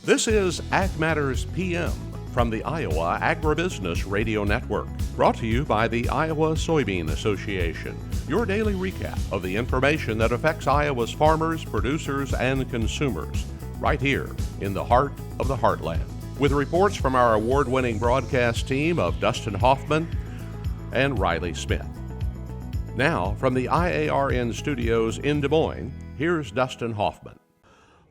This is Ag Matters PM from the Iowa Agribusiness Radio Network, brought to you by the Iowa Soybean Association, your daily recap of the information that affects Iowa's farmers, producers, and consumers, right here in the heart of the heartland. With reports from our award-winning broadcast team of Dustin Hoffman and Riley Smith. Now, from the IARN studios in Des Moines, here's Dustin Hoffman.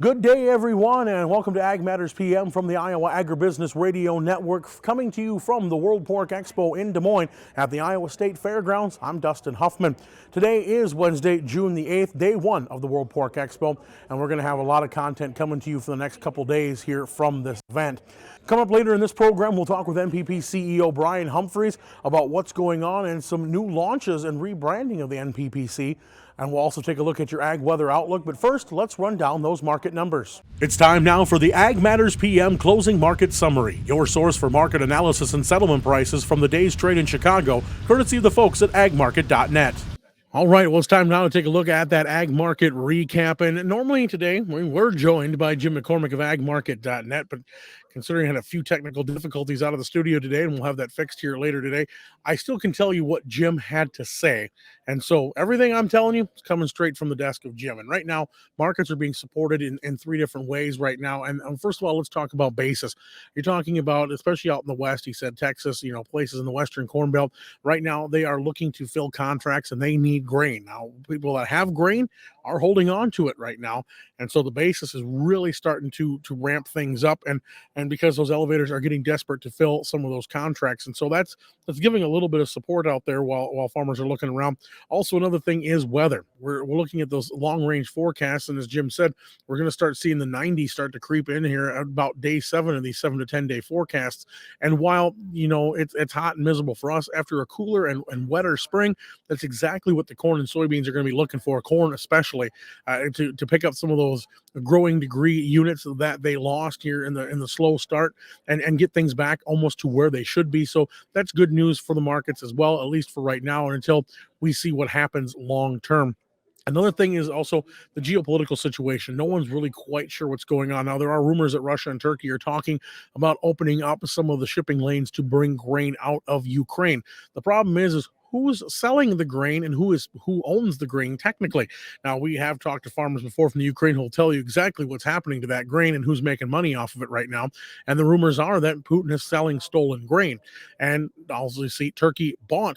Good day, everyone, and welcome to Ag Matters PM from the Iowa Agribusiness Radio Network, coming to you from the World Pork Expo in Des Moines at the Iowa State Fairgrounds. I'm Dustin Hoffman. Today is Wednesday, June the 8th, day one of the World Pork Expo, and we're going to have a lot of content coming to you for the next couple days here from this event. Coming up later in this program, we'll talk with NPPC CEO Bryan Humphreys about what's going on and some new launches and rebranding of the NPPC. And we'll also take a look at your ag weather outlook. But first, let's run down those market numbers. It's time now for the Ag Matters PM Closing Market Summary, your source for market analysis and settlement prices from the day's trade in Chicago, courtesy of the folks at agmarket.net. All right, well, it's time now to take a look at that ag market recap. And normally today, we're joined by Jim McCormick of agmarket.net, but considering I had a few technical difficulties out of the studio today, and we'll have that fixed here later today, I still can tell you what Jim had to say. And so everything I'm telling you is coming straight from the desk of Jim. And right now, markets are being supported in three different ways right now. And first of all, let's talk about basis. You're talking about, especially out in the West, he said Texas, places in the Western Corn Belt. Right now, they are looking to fill contracts and they need grain. Now, people that have grain are holding on to it right now. And so the basis is really starting to ramp things up. And because those elevators are getting desperate to fill some of those contracts. And so that's giving a little bit of support out there while farmers are looking around. Also, another thing is weather. We're looking at those long-range forecasts, and as Jim said, we're going to start seeing the 90s start to creep in here at about day 7 of these 7 to 10 day forecasts. And while, it's hot and miserable for us, after a cooler and wetter spring, that's exactly what the corn and soybeans are going to be looking for, corn especially, to pick up some of those growing degree units that they lost here in the slow start and get things back almost to where they should be. So that's good news for the markets as well, at least for right now, and until we see what happens long term. Another thing is also the geopolitical situation. No one's really quite sure what's going on. Now, there are rumors that Russia and Turkey are talking about opening up some of the shipping lanes to bring grain out of Ukraine. The problem is who's selling the grain and who owns the grain technically. Now, we have talked to farmers before from the Ukraine who will tell you exactly what's happening to that grain and who's making money off of it right now. And the rumors are that Putin is selling stolen grain. And obviously, Turkey bought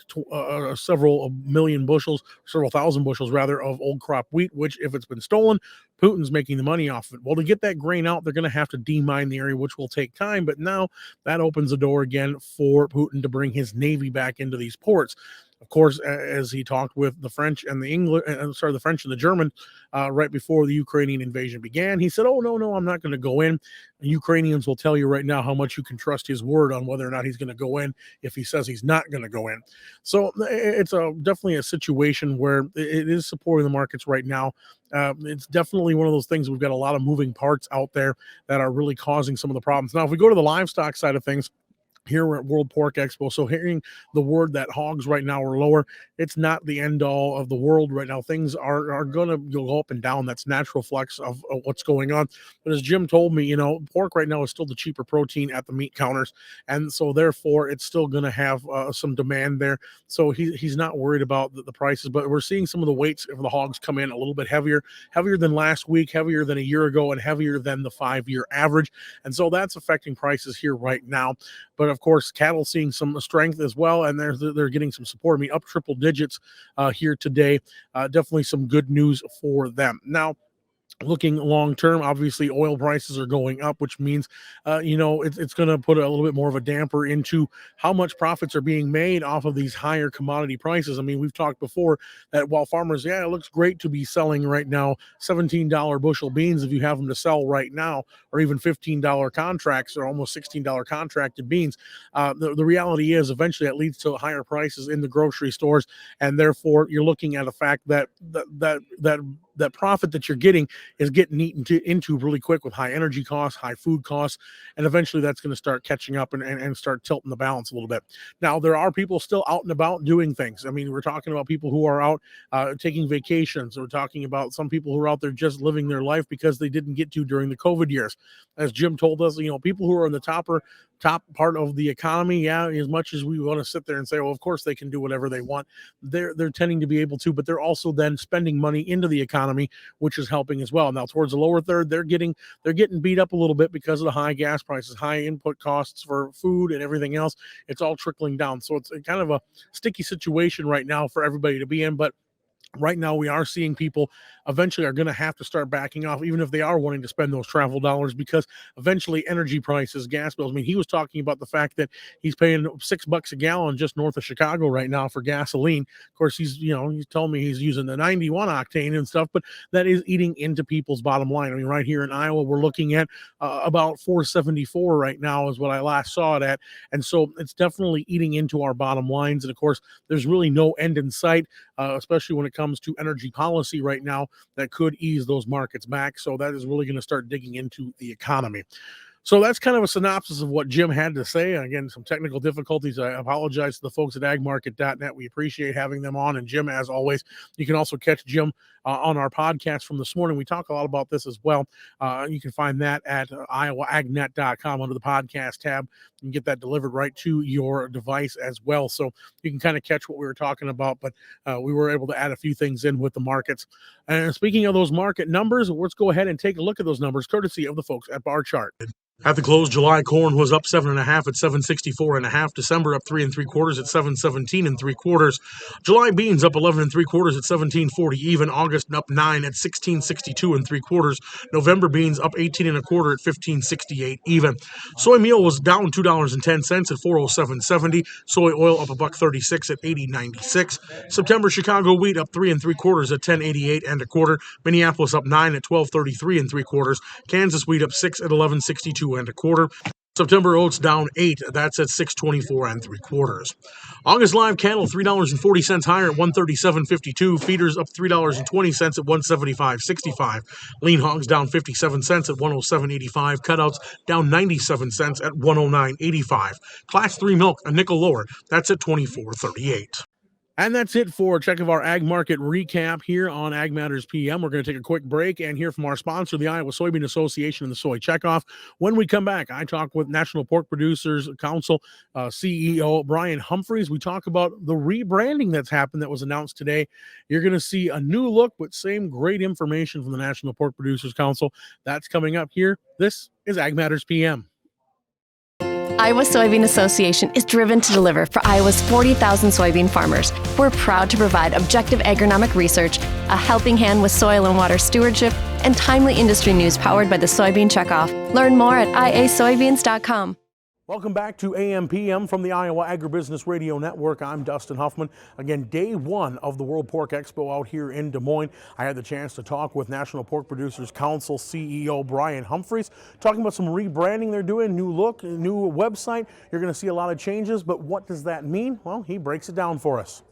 several thousand bushels rather, of old crop wheat, which if it's been stolen, Putin's making the money off of it. Well, to get that grain out, they're going to have to demine the area, which will take time. But now that opens the door again for Putin to bring his navy back into these ports. Of course, as he talked with the French and the French and the German right before the Ukrainian invasion began, he said, "Oh, no, I'm not going to go in." The Ukrainians will tell you right now how much you can trust his word on whether or not he's going to go in if he says he's not going to go in. So it's definitely a situation where it is supporting the markets right now. It's definitely one of those things. We've got a lot of moving parts out there that are really causing some of the problems. Now, if we go to the livestock side of things, here we're at World Pork Expo. So hearing the word that hogs right now are lower, it's not the end all of the world right now. Things are going to go up and down. That's natural flux of what's going on. But as Jim told me, pork right now is still the cheaper protein at the meat counters. And so therefore it's still going to have some demand there. So he's not worried about the prices, but we're seeing some of the weights of the hogs come in a little bit heavier than last week, heavier than a year ago, and heavier than the 5-year average. And so that's affecting prices here right now. But of course, cattle seeing some strength as well, and they're getting some support. I mean, up triple digits here today. Definitely some good news for them. Now, looking long term, obviously oil prices are going up, which means it's going to put a little bit more of a damper into how much profits are being made off of these higher commodity prices. I mean, we've talked before that while farmers, it looks great to be selling right now $17 bushel beans if you have them to sell right now, or even $15 contracts or almost $16 contracted beans. The reality is eventually that leads to higher prices in the grocery stores, and therefore you're looking at a fact that that profit that you're getting is getting eaten into really quick with high energy costs, high food costs, and eventually that's going to start catching up and start tilting the balance a little bit. Now, there are people still out and about doing things. I mean, we're talking about people who are out taking vacations. We're talking about some people who are out there just living their life because they didn't get to during the COVID years. As Jim told us, people who are in the top part of the economy, as much as we want to sit there and say, well, of course they can do whatever they want, they're tending to be able to, but they're also then spending money into the economy, which is helping as well. Now, towards the lower third, they're getting beat up a little bit because of the high gas prices, high input costs for food and everything else. It's all trickling down. So it's kind of a sticky situation right now for everybody to be in, but right now, we are seeing people eventually are going to have to start backing off, even if they are wanting to spend those travel dollars, because eventually energy prices, gas bills. I mean, he was talking about the fact that he's paying $6 a gallon just north of Chicago right now for gasoline. Of course, he's telling me he's using the 91 octane and stuff, but that is eating into people's bottom line. I mean, right here in Iowa, we're looking at about $4.74 right now is what I last saw it at. And so it's definitely eating into our bottom lines. And of course, there's really no end in sight, especially when it comes to energy policy right now that could ease those markets back. So that is really going to start digging into the economy. So that's kind of a synopsis of what Jim had to say. Again, some technical difficulties. I apologize to the folks at agmarket.net. We appreciate having them on. And Jim, as always, you can also catch Jim on our podcast from this morning. We talk a lot about this as well. You can find that at iowaagnet.com under the podcast tab. You can get that delivered right to your device as well. So you can kind of catch what we were talking about, but we were able to add a few things in with the markets. And speaking of those market numbers, let's go ahead and take a look at those numbers, courtesy of the folks at Bar Chart. At the close, July corn was up 7.5 at 764.5. December up 3 3/4 at 717 3/4. July beans up 11 3/4 at 1740 even. August up 9 at 1662 3/4. November beans up 18 1/4 at 1568 even. Soy meal was down $2.10 at 407.70. Soy oil up $1.36 at 80.96. September Chicago wheat up 3 3/4 at 10.88 1/4. Minneapolis up 9 at 12.33 3/4. Kansas wheat up 6 at 11.62 1/4. September oats down 8. That's at 6.24 3/4. August live cattle $3.40 higher at 137.52. Feeders up $3.20 at 175.65. Lean hogs down 57 cents at 107.85. Cutouts down 97 cents at 109.85. Class 3 milk a nickel lower. That's at 24.38. And that's it for Check of our Ag Market recap here on Ag Matters PM. We're going to take a quick break and hear from our sponsor, the Iowa Soybean Association and the Soy Checkoff. When we come back, I talk with National Pork Producers Council CEO Bryan Humphreys. We talk about the rebranding that's happened that was announced today. You're going to see a new look, but same great information from the National Pork Producers Council. That's coming up here. This is Ag Matters PM. Iowa Soybean Association is driven to deliver for Iowa's 40,000 soybean farmers. We're proud to provide objective agronomic research, a helping hand with soil and water stewardship, and timely industry news powered by the Soybean Checkoff. Learn more at iasoybeans.com. Welcome back to AM/PM from the Iowa Agribusiness Radio Network. I'm Dustin Huffman. Again, day one of the World Pork Expo out here in Des Moines. I had the chance to talk with National Pork Producers Council CEO Bryan Humphreys, talking about some rebranding they're doing, new look, new website. You're going to see a lot of changes, but what does that mean? Well, he breaks it down for us.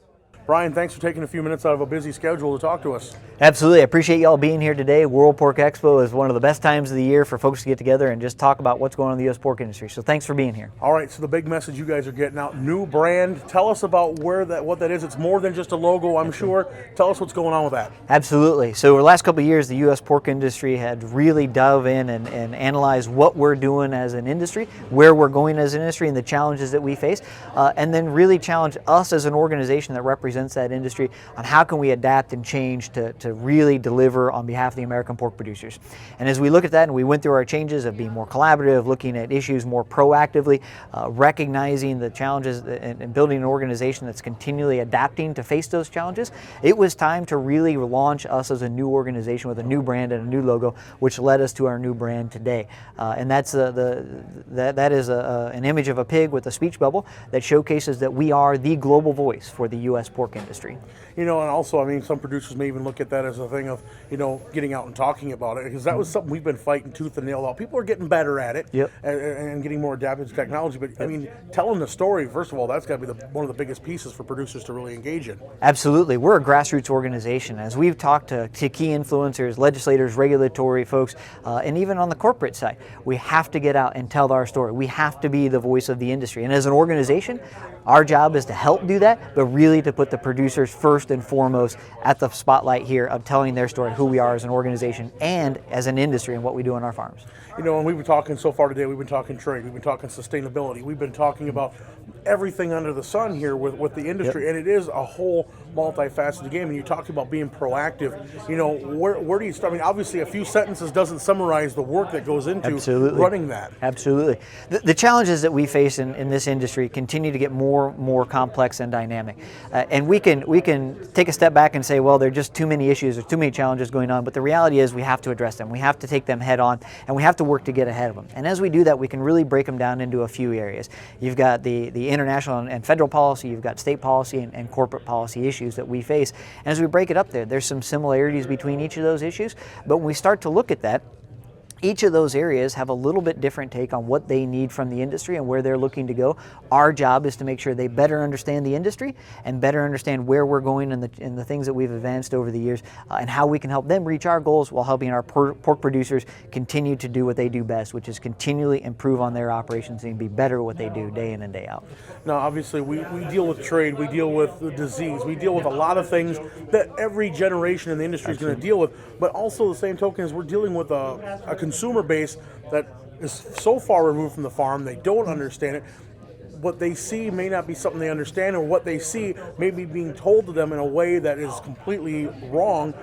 Bryan, thanks for taking a few minutes out of a busy schedule to talk to us. Absolutely. I appreciate y'all being here today. World Pork Expo is one of the best times of the year for folks to get together and just talk about what's going on in the U.S. pork industry. So thanks for being here. All right, so the big message you guys are getting out, new brand. Tell us about what that is. It's more than just a logo, I'm sure. Tell us what's going on with that. Absolutely. So over the last couple of years, the U.S. pork industry had really dove in and analyzed what we're doing as an industry, where we're going as an industry, and the challenges that we face, and then really challenge us as an organization that represents that industry on how can we adapt and change to really deliver on behalf of the American pork producers. And as we look at that and we went through our changes of being more collaborative, looking at issues more proactively, recognizing the challenges and building an organization that's continually adapting to face those challenges, it was time to really launch us as a new organization with a new brand and a new logo, which led us to our new brand today. And that's that is an image of a pig with a speech bubble that showcases that we are the global voice for the U.S. pork pork industry. You know, and also, I mean, some producers may even look at that as a thing of, you know, getting out and talking about it, because that was something we've been fighting tooth and nail out. People are getting better at it, Yep. and getting more adapted to technology. But I mean, telling the story, first of all, that's got to be one of the biggest pieces for producers to really engage in. Absolutely. We're a grassroots organization. As we've talked to key influencers, legislators, regulatory folks, and even on the corporate side, we have to get out and tell our story. We have to be the voice of the industry. And as an organization, our job is to help do that, but really to put the producers first and foremost at the spotlight here of telling their story, who we are as an organization and as an industry and what we do on our farms. You know, and we've been talking so far today, we've been talking trade, we've been talking sustainability, we've been talking about everything under the sun here with the industry, and it is a whole multifaceted game. And you talked about being proactive. You know, where do you start? I mean, obviously a few sentences doesn't summarize the work that goes into running that. Absolutely. The challenges that we face in this industry continue to get more complex and dynamic. And we can take a step back and say, well, there are just too many issues, there's too many challenges going on, but the reality is we have to address them. We have to take them head on, and we have to work to get ahead of them. And as we do that, we can really break them down into a few areas. You've got the international and federal policy, you've got state policy and corporate policy issues that we face. And as we break it up there's some similarities between each of those issues, but when we start to look at that, each of those areas have a little bit different take on what they need from the industry and where they're looking to go. Our job is to make sure they better understand the industry and better understand where we're going and the things that we've advanced over the years, and how we can help them reach our goals while helping our pork producers continue to do what they do best, which is continually improve on their operations and be better at what they do day in and day out. Now, obviously, we deal with trade, we deal with the disease, we deal with a lot of things that every generation in the industry is going to deal with, but also the same token is we're dealing with a consumer base that is so far removed from the farm, they don't understand it. What they see may not be something they understand, or what they see may be being told to them in a way that is completely wrong.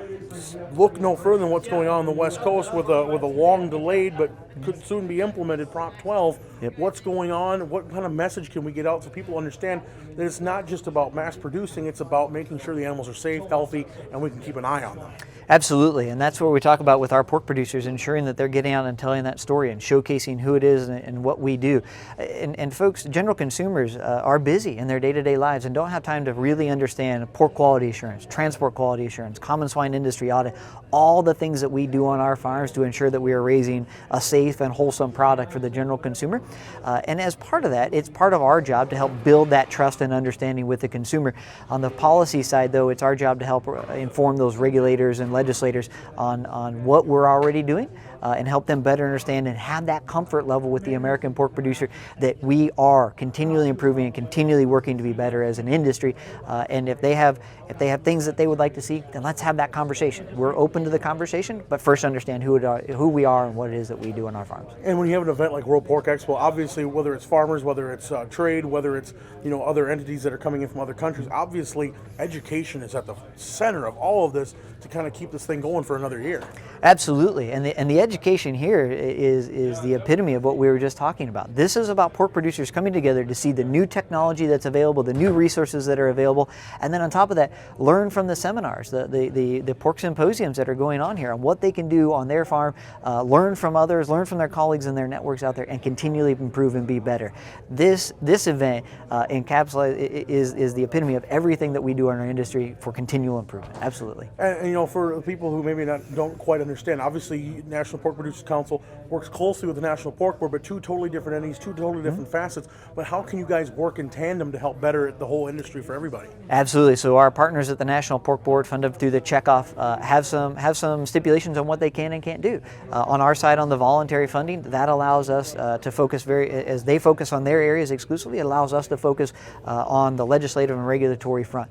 Look no further than what's going on the West Coast with a long delayed but could soon be implemented Prop 12. Yep. What's going on? What kind of message can we get out so people understand that it's not just about mass producing, it's about making sure the animals are safe, healthy, and we can keep an eye on them. Absolutely, and that's what we talk about with our pork producers, ensuring that they're getting out and telling that story and showcasing who it is and what we do. And folks, general consumers are busy in their day-to-day lives and don't have time to really understand pork quality assurance, transport quality assurance, common swine industry audit, all the things that we do on our farms to ensure that we are raising a safe and wholesome product for the general consumer. And as part of that, it's part of our job to help build that trust and understanding with the consumer. On the policy side, though, it's our job to help inform those regulators and legislators on what we're already doing, and help them better understand and have that comfort level with the American pork producer that we are continually improving and continually working to be better as an industry. And if they have things that they would like to see, then let's have that conversation. We're open to the conversation, but first understand who we are and what it is that we do on our farms. And when you have an event like World Pork Expo, obviously whether it's farmers, whether it's trade, whether it's other entities that are coming in from other countries, obviously education is at the center of all of this to kind of keep this thing going for another year. Absolutely, and the education here is the epitome of what we were just talking about. This is about pork producers coming together to see the new technology that's available, the new resources that are available, and then on top of that, learn from the seminars, the pork symposiums that are going on here, on what they can do on their farm, learn from others, learn from their colleagues and their networks out there, and continually improve and be better. This event is the epitome of everything that we do in our industry for continual improvement. Absolutely. And for people who maybe don't quite understand, obviously National Pork Producers Council works closely with the National Pork Board, but two totally different entities, two totally different facets. But how can you guys work in tandem to help better the whole industry for everybody? Absolutely. So our partners at the National Pork Board, funded through the checkoff, have some stipulations on what they can and can't do. On our side, on the voluntary funding, that allows us to focus as they focus on their areas exclusively, it allows us to focus on the legislative and regulatory front.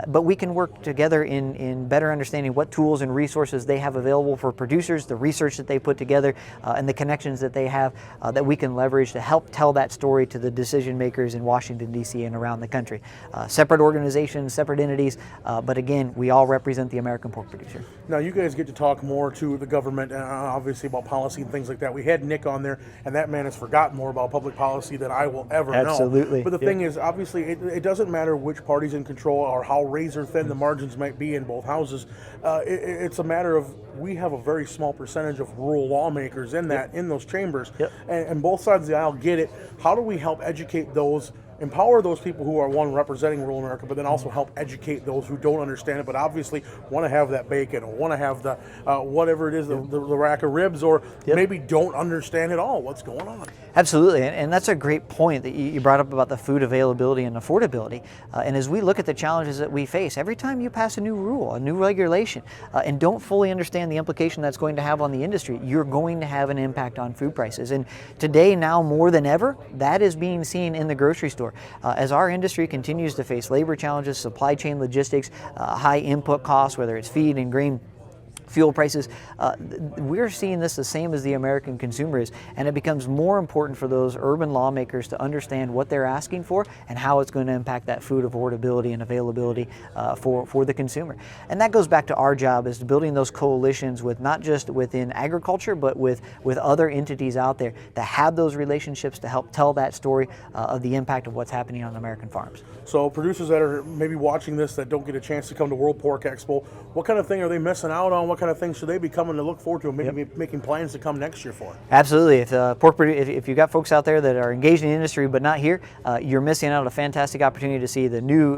But we can work together in better understanding what tools and resources they have available for producers, the research that they put together, and the connections that they have that we can leverage to help tell that story to the decision makers in Washington, D.C. and around the country. Separate organizations, separate entities, but again, we all represent the American pork producer. Now, you guys get to talk more to the government, obviously about policy and things like that. We had Nick on there, and that man has forgotten more about public policy than I will ever know. Absolutely. But the thing is, obviously, it doesn't matter which party's in control or how razor thin the margins might be in both houses. It's a matter of we have a very small percentage of rural lawmakers in those chambers, and both sides of the aisle get it. How do we help educate those empower those people who are, one, representing rural America, but then also help educate those who don't understand it, but obviously want to have that bacon or want to have the whatever it is, the rack of ribs, or maybe don't understand at all what's going on. Absolutely, and that's a great point that you brought up about the food availability and affordability. And as we look at the challenges that we face, every time you pass a new rule, a new regulation, and don't fully understand the implication that's going to have on the industry, you're going to have an impact on food prices. And today, now more than ever, that is being seen in the grocery store. As our industry continues to face labor challenges, supply chain logistics, high input costs, whether it's feed and grain, fuel prices, we're seeing this the same as the American consumer is, and it becomes more important for those urban lawmakers to understand what they're asking for and how it's going to impact that food affordability and availability for the consumer. And that goes back to our job, is building those coalitions with not just within agriculture, but with other entities out there that have those relationships to help tell that story of the impact of what's happening on American farms. So producers that are maybe watching this that don't get a chance to come to World Pork Expo, what kind of thing are they missing out on? What kind of things should they be coming to look forward to and maybe making plans to come next year for? Absolutely. If you've got folks out there that are engaged in the industry but not here, you're missing out on a fantastic opportunity to see the new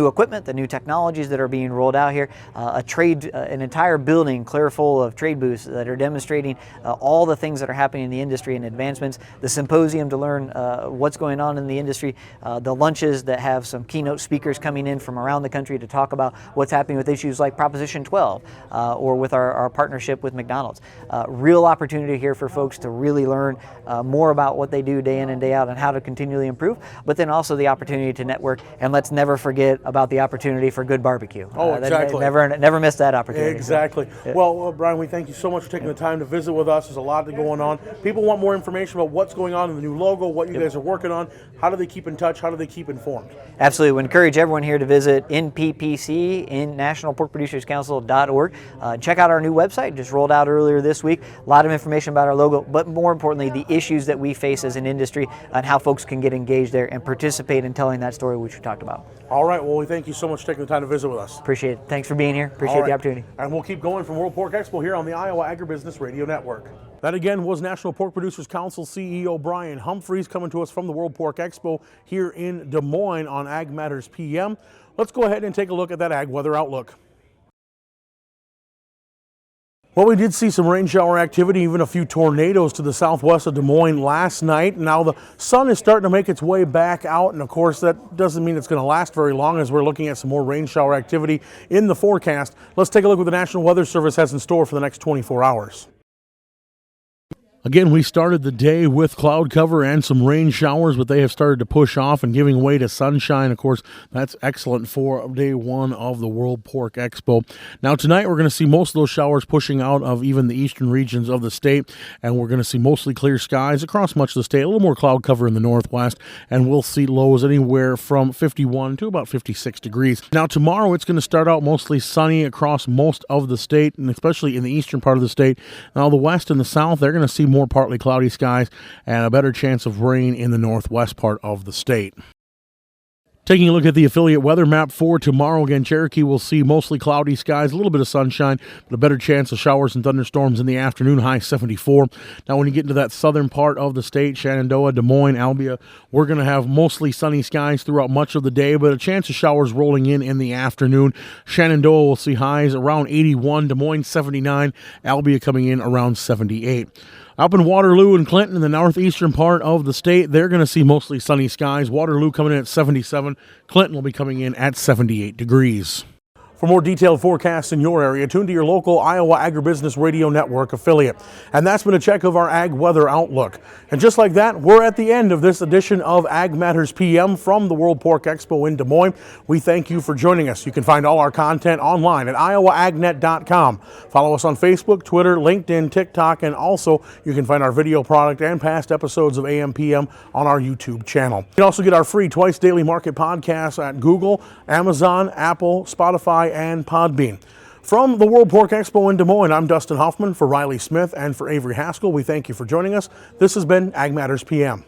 equipment, the new technologies that are being rolled out here, an entire building clear full of trade booths that are demonstrating all the things that are happening in the industry and advancements, the symposium to learn what's going on in the industry, the lunches that have some keynote speakers coming in from around the country to talk about what's happening with issues like Proposition 12 or with our partnership with McDonald's. Real opportunity here for folks to really learn more about what they do day in and day out and how to continually improve, but then also the opportunity to network. And let's never forget about the opportunity for good barbecue. Oh, exactly. Never miss that opportunity. Exactly. So, well, Bryan, we thank you so much for taking the time to visit with us. There's a lot going on. People want more information about what's going on in the new logo, what you guys are working on. How do they keep in touch? How do they keep informed? Absolutely. We encourage everyone here to visit NPPC, in nationalporkproducerscouncil.org. Check out our new website, just rolled out earlier this week. A lot of information about our logo, but more importantly, the issues that we face as an industry and how folks can get engaged there and participate in telling that story, which we talked about. All right. Well, we thank you so much for taking the time to visit with us. Appreciate it. Thanks for being here. Appreciate the opportunity. And we'll keep going from World Pork Expo here on the Iowa Agribusiness Radio Network. That again was National Pork Producers Council CEO Bryan Humphreys coming to us from the World Pork Expo here in Des Moines on Ag Matters PM. Let's go ahead and take a look at that ag weather outlook. Well, we did see some rain shower activity, even a few tornadoes to the southwest of Des Moines last night. Now the sun is starting to make its way back out, and of course that doesn't mean it's going to last very long as we're looking at some more rain shower activity in the forecast. Let's take a look what the National Weather Service has in store for the next 24 hours. Again, we started the day with cloud cover and some rain showers, but they have started to push off and giving way to sunshine. Of course, that's excellent for day one of the World Pork Expo. Now, tonight we're going to see most of those showers pushing out of even the eastern regions of the state, and we're going to see mostly clear skies across much of the state, a little more cloud cover in the northwest, and we'll see lows anywhere from 51 to about 56 degrees. Now, tomorrow it's going to start out mostly sunny across most of the state, and especially in the eastern part of the state. Now, the west and the south, they're going to see more partly cloudy skies and a better chance of rain in the northwest part of the state. Taking a look at the affiliate weather map for tomorrow, again, Cherokee will see mostly cloudy skies, a little bit of sunshine, but a better chance of showers and thunderstorms in the afternoon, high 74. Now, when you get into that southern part of the state, Shenandoah, Des Moines, Albia, we're going to have mostly sunny skies throughout much of the day, but a chance of showers rolling in the afternoon. Shenandoah will see highs around 81, Des Moines 79, Albia coming in around 78. Up in Waterloo and Clinton in the northeastern part of the state, they're going to see mostly sunny skies. Waterloo coming in at 77. Clinton will be coming in at 78 degrees. For more detailed forecasts in your area, tune to your local Iowa Agribusiness Radio Network affiliate. And that's been a check of our ag weather outlook. And just like that, we're at the end of this edition of Ag Matters PM from the World Pork Expo in Des Moines. We thank you for joining us. You can find all our content online at iowaagnet.com. Follow us on Facebook, Twitter, LinkedIn, TikTok, and also you can find our video product and past episodes of AM PM on our YouTube channel. You can also get our free twice daily market podcasts at Google, Amazon, Apple, Spotify, and Podbean. From the World Pork Expo in Des Moines, I'm Dustin Hoffman. For Riley Smith and for Avery Haskell, we thank you for joining us. This has been Ag Matters PM.